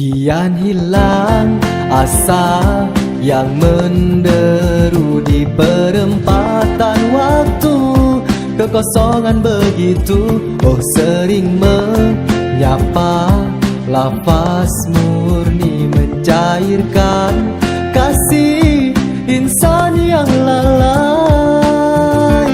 Kian hilang asa yang menderu di perempatan waktu. Kekosongan begitu, oh sering menyapa. Lafaz murni mencairkan kasih insan yang lalai.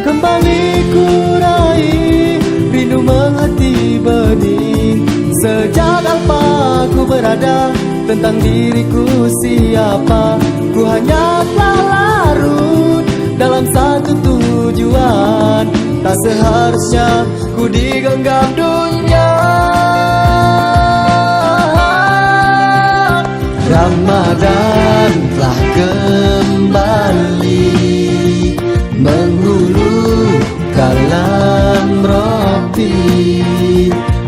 Kembali ku raih rindu menghati bening. Sejak alpa ku berada, tentang diriku siapa. Ku hanya telah larut dalam satu tujuan. Tak seharusnya ku digenggam dunia. Ramadan telah kembali menghulu kalam Rabbi,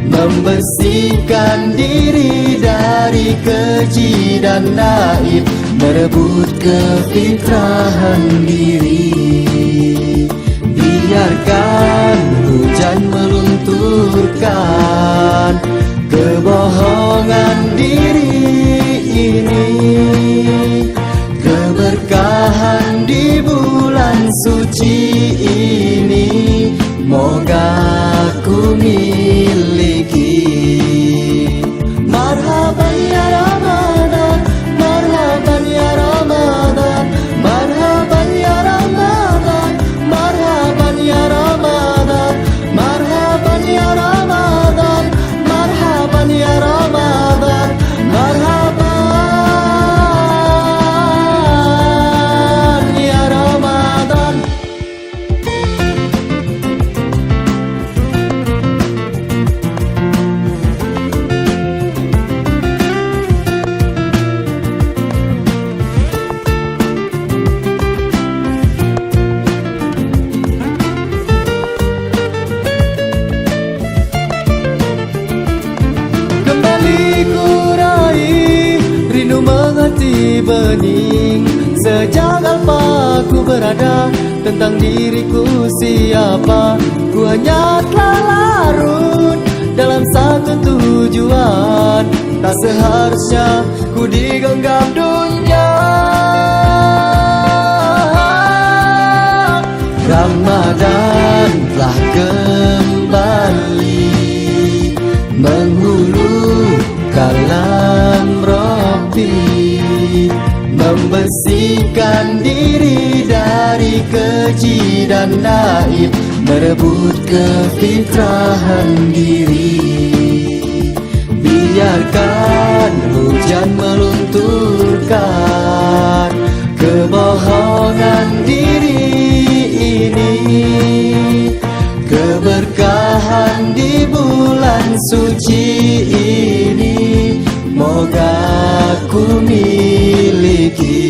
membersihkan diri dari keji dan naib, merebut kefitrahan diri. Biarkan hujan melunturkan kebohongan diri ini. Keberkahan di bulan suci ini moga ku miliki. Marhaban ya Ramadan, marhaban ya Ramadan, marhaban ya Ramadan, marhaban ya Ramadan, marhaban ya Ramadan, marhaban ya Ramadan, marhaban ya Ramadan. Menghati bening. Sejak alpa ku berada, tentang diriku siapa. Ku hanya telah larut dalam satu tujuan. Tak seharusnya ku digenggam dunia. Ramadan telah kembali menghulu kalam Rabbi, membersihkan diri dari keji dan naib, merebut kefitrahan diri. Biarkan hujan melunturkan kebohongan diri ini. Keberkahan di bulan suci ini moga ku miliki.